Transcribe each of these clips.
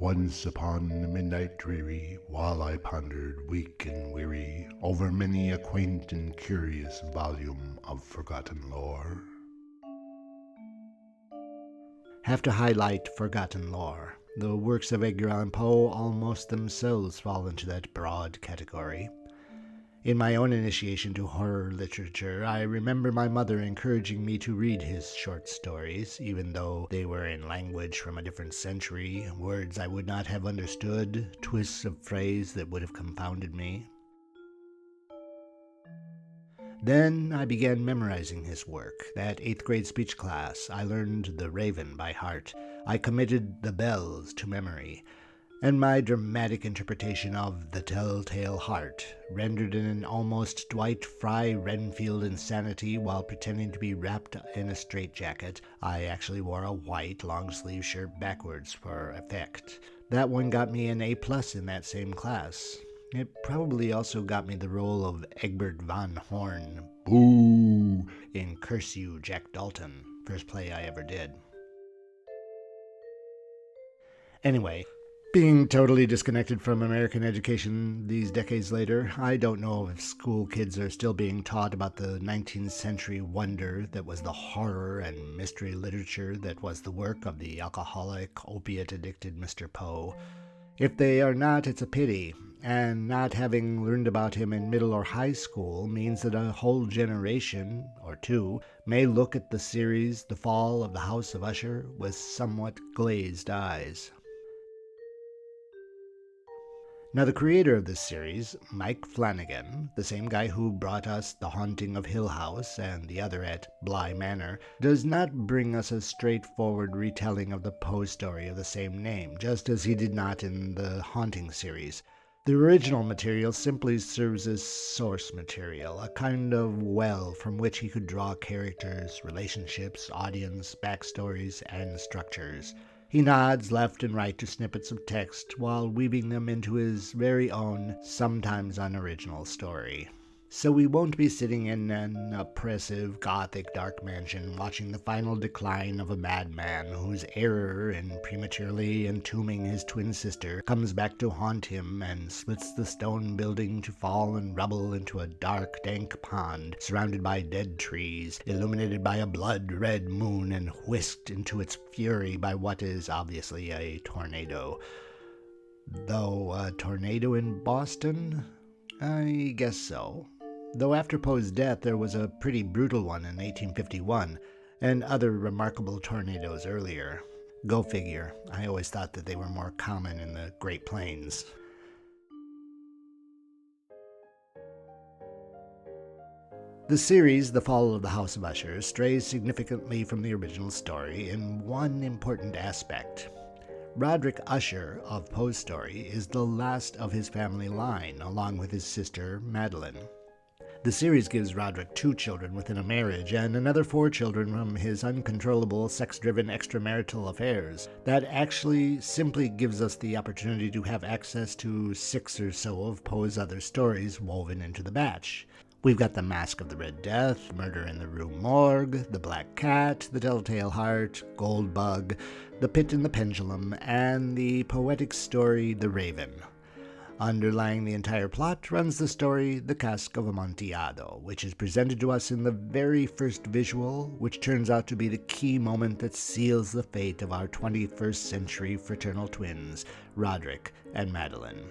Once upon a midnight dreary, while I pondered, weak and weary, over many a quaint and curious volume of forgotten lore. Have to highlight forgotten lore. The works of Edgar Allan Poe almost themselves fall into that broad category. In my own initiation to horror literature, I remember my mother encouraging me to read his short stories, even though they were in language from a different century, words I would not have understood, twists of phrase that would have confounded me. Then I began memorizing his work. That 8th grade speech class, I learned The Raven by heart. I committed The Bells to memory. And my dramatic interpretation of The Telltale Heart, rendered in an almost Dwight Fry Renfield insanity while pretending to be wrapped in a straitjacket. I actually wore a white long-sleeve shirt backwards for effect. That one got me an A+ in that same class. It probably also got me the role of Egbert von Horn, boo, in Curse You, Jack Dalton, first play I ever did. Anyway, being totally disconnected from American education these decades later, I don't know if school kids are still being taught about the 19th century wonder that was the horror and mystery literature that was the work of the alcoholic, opiate-addicted Mr. Poe. If they are not, it's a pity, and not having learned about him in middle or high school means that a whole generation, or two, may look at the series The Fall of the House of Usher with somewhat glazed eyes. Now, the creator of this series, Mike Flanagan, the same guy who brought us The Haunting of Hill House and the other at Bly Manor, does not bring us a straightforward retelling of the Poe story of the same name, just as he did not in the Haunting series. The original material simply serves as source material, a kind of well from which he could draw characters, relationships, audience, backstories, and structures. He nods left and right to snippets of text while weaving them into his very own, sometimes unoriginal story. So we won't be sitting in an oppressive, gothic, dark mansion watching the final decline of a madman whose error in prematurely entombing his twin sister comes back to haunt him and splits the stone building to fall and rubble into a dark, dank pond surrounded by dead trees, illuminated by a blood-red moon and whisked into its fury by what is obviously a tornado. Though a tornado in Boston? I guess so. Though after Poe's death there was a pretty brutal one in 1851, and other remarkable tornadoes earlier. Go figure. I always thought that they were more common in the Great Plains. The series, The Fall of the House of Usher, strays significantly from the original story in one important aspect. Roderick Usher of Poe's story is the last of his family line, along with his sister, Madeline. The series gives Roderick 2 children within a marriage and another 4 children from his uncontrollable, sex-driven extramarital affairs. That actually simply gives us the opportunity to have access to 6 or so of Poe's other stories woven into the batch. We've got The Mask of the Red Death, Murder in the Rue Morgue, The Black Cat, The Telltale Heart, Gold Bug, The Pit and the Pendulum, and the poetic story The Raven. Underlying the entire plot runs the story The Cask of Amontillado, which is presented to us in the very first visual, which turns out to be the key moment that seals the fate of our 21st century fraternal twins, Roderick and Madeline.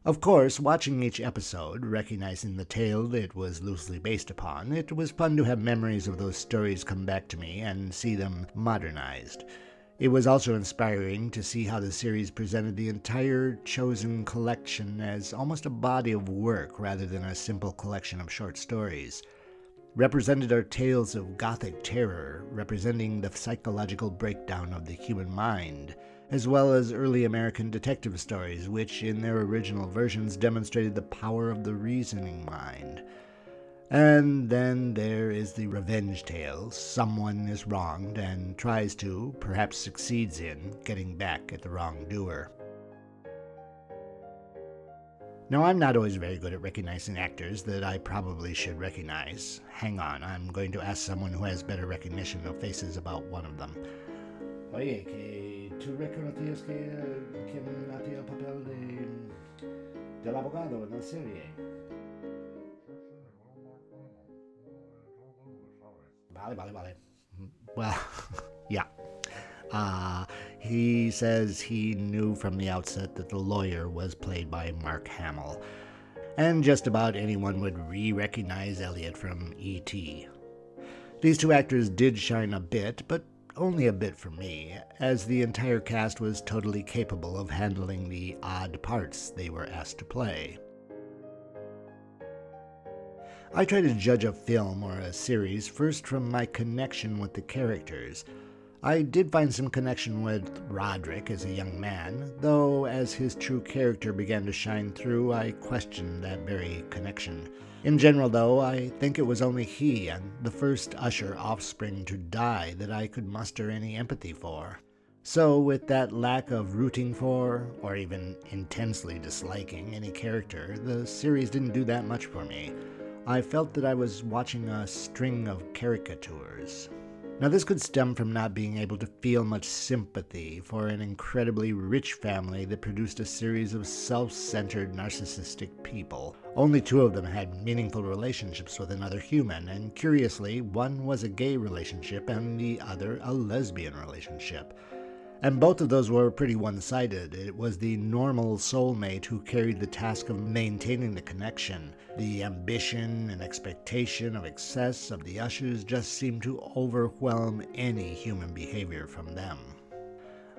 Of course, watching each episode, recognizing the tale it was loosely based upon, it was fun to have memories of those stories come back to me and see them modernized. It was also inspiring to see how the series presented the entire chosen collection as almost a body of work rather than a simple collection of short stories. Represented are tales of Gothic terror, representing the psychological breakdown of the human mind, as well as early American detective stories, which in their original versions demonstrated the power of the reasoning mind. And then there is the revenge tale. Someone is wronged and tries to, perhaps succeeds in, getting back at the wrongdoer. Now, I'm not always very good at recognizing actors that I probably should recognize. Hang on, I'm going to ask someone who has better recognition of faces about one of them. Oye, que tú reconocías que hacía el papel del abogado en la serie. Vale. Well, yeah. He says he knew from the outset that the lawyer was played by Mark Hamill, and just about anyone would recognize Elliot from E.T. These two actors did shine a bit, but only a bit for me, as the entire cast was totally capable of handling the odd parts they were asked to play. I try to judge a film or a series first from my connection with the characters. I did find some connection with Roderick as a young man, though as his true character began to shine through, I questioned that very connection. In general, though, I think it was only he and the first Usher offspring to die that I could muster any empathy for. So, with that lack of rooting for, or even intensely disliking any character, the series didn't do that much for me. I felt that I was watching a string of caricatures. Now, this could stem from not being able to feel much sympathy for an incredibly rich family that produced a series of self-centered, narcissistic people. Only two of them had meaningful relationships with another human, and curiously, one was a gay relationship and the other a lesbian relationship. And both of those were pretty one-sided. It was the normal soulmate who carried the task of maintaining the connection. The ambition and expectation of excess of the Ushers just seemed to overwhelm any human behavior from them.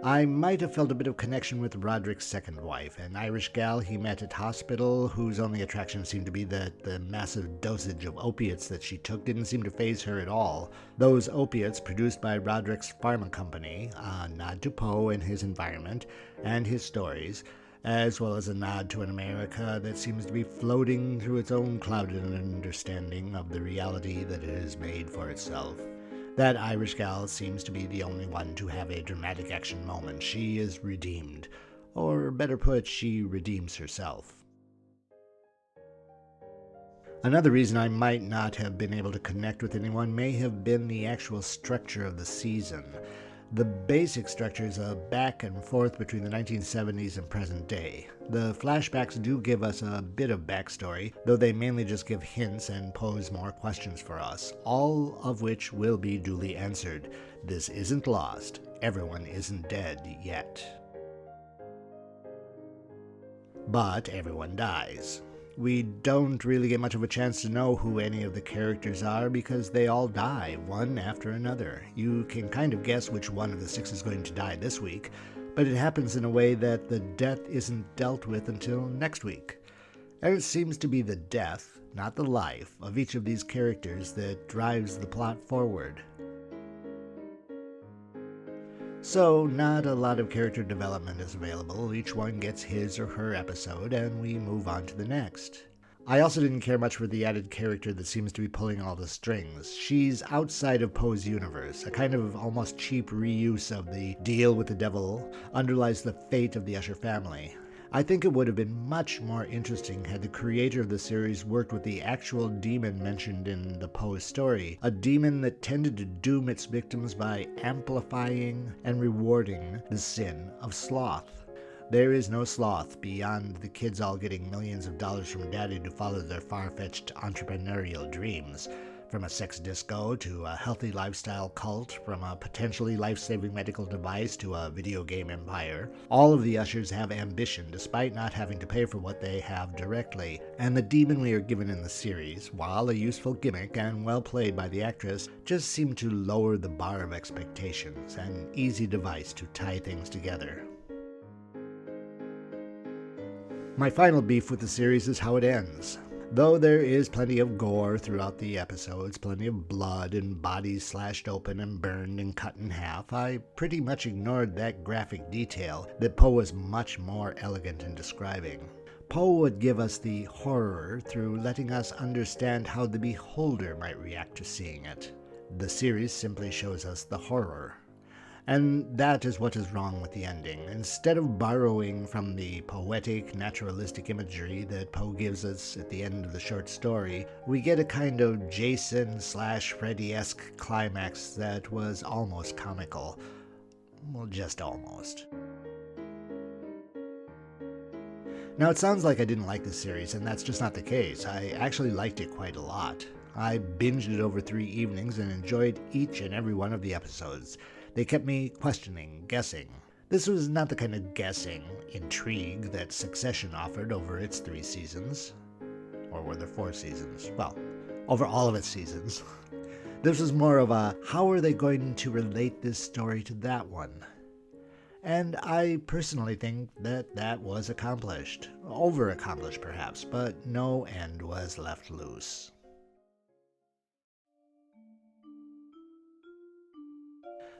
I might have felt a bit of connection with Roderick's second wife, an Irish gal he met at hospital, whose only attraction seemed to be that the massive dosage of opiates that she took didn't seem to faze her at all. Those opiates produced by Roderick's pharma company, a nod to Poe and his environment, and his stories, as well as a nod to an America that seems to be floating through its own clouded understanding of the reality that it has made for itself. That Irish gal seems to be the only one to have a dramatic action moment. She is redeemed. Or better put, she redeems herself. Another reason I might not have been able to connect with anyone may have been the actual structure of the season. The basic structure is a back and forth between the 1970s and present day. The flashbacks do give us a bit of backstory, though they mainly just give hints and pose more questions for us, all of which will be duly answered. This isn't lost. Everyone isn't dead yet. But everyone dies. We don't really get much of a chance to know who any of the characters are because they all die, one after another. You can kind of guess which one of the six is going to die this week, but it happens in a way that the death isn't dealt with until next week. And it seems to be the death, not the life, of each of these characters that drives the plot forward. So, not a lot of character development is available. Each one gets his or her episode, and we move on to the next. I also didn't care much for the added character that seems to be pulling all the strings. She's outside of Poe's universe. A kind of almost cheap reuse of the deal with the devil underlies the fate of the Usher family. I think it would have been much more interesting had the creator of the series worked with the actual demon mentioned in the Poe story, a demon that tended to doom its victims by amplifying and rewarding the sin of sloth. There is no sloth beyond the kids all getting millions of dollars from daddy to follow their far-fetched entrepreneurial dreams. From a sex disco to a healthy lifestyle cult, from a potentially life-saving medical device to a video game empire, all of the Ushers have ambition despite not having to pay for what they have directly. And the demon we are given in the series, while a useful gimmick and well played by the actress, just seemed to lower the bar of expectations, an easy device to tie things together. My final beef with the series is how it ends. Though there is plenty of gore throughout the episodes, plenty of blood and bodies slashed open and burned and cut in half, I pretty much ignored that graphic detail that Poe was much more elegant in describing. Poe would give us the horror through letting us understand how the beholder might react to seeing it. The series simply shows us the horror. And that is what is wrong with the ending. Instead of borrowing from the poetic, naturalistic imagery that Poe gives us at the end of the short story, we get a kind of Jason/Freddy-esque climax that was almost comical. well, just almost. Now, it sounds like I didn't like this series, and that's just not the case. I actually liked it quite a lot. I binged it over 3 evenings and enjoyed each and every one of the episodes. They kept me questioning, guessing. This was not the kind of guessing, intrigue that Succession offered over its 3 seasons. Or were there 4 seasons? Well, over all of its seasons. This was more of a, how are they going to relate this story to that one? And I personally think that that was accomplished. Over-accomplished, perhaps, but no end was left loose.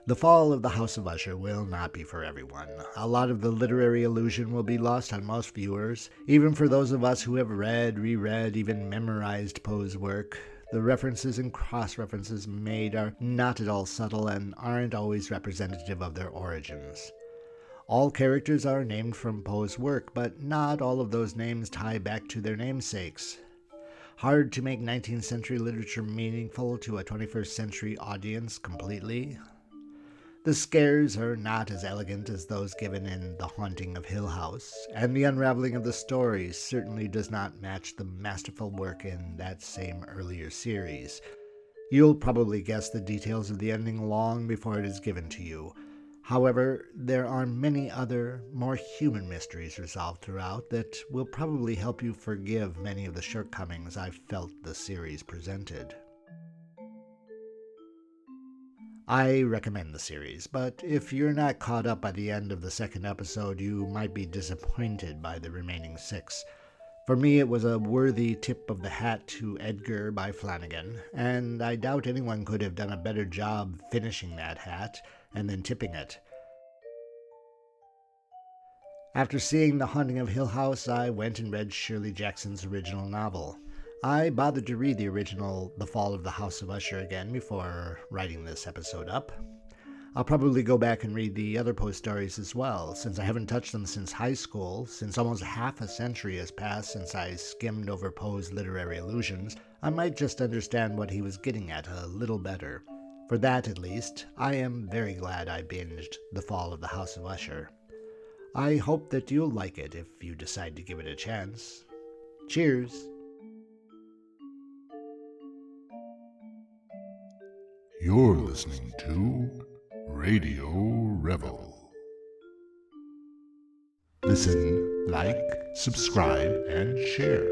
The fall of the House of Usher will not be for everyone. A lot of the literary illusion will be lost on most viewers, even for those of us who have read, reread, even memorized Poe's work. The references and cross-references made are not at all subtle and aren't always representative of their origins. All characters are named from Poe's work, but not all of those names tie back to their namesakes. Hard to make 19th century literature meaningful to a 21st century audience completely. The scares are not as elegant as those given in The Haunting of Hill House, and the unraveling of the story certainly does not match the masterful work in that same earlier series. You'll probably guess the details of the ending long before it is given to you. However, there are many other, more human mysteries resolved throughout that will probably help you forgive many of the shortcomings I felt the series presented. I recommend the series, but if you're not caught up by the end of the 2nd episode, you might be disappointed by the remaining 6. For me, it was a worthy tip of the hat to Edgar by Flanagan, and I doubt anyone could have done a better job finishing that hat and then tipping it. After seeing The Haunting of Hill House, I went and read Shirley Jackson's original novel. I bothered to read the original The Fall of the House of Usher again before writing this episode up. I'll probably go back and read the other Poe stories as well, since I haven't touched them since high school, since almost half a century has passed since I skimmed over Poe's literary illusions. I might just understand what he was getting at a little better. For that, at least, I am very glad I binged The Fall of the House of Usher. I hope that you'll like it if you decide to give it a chance. Cheers! You're listening to Radio Revel. Listen, like, subscribe, and share.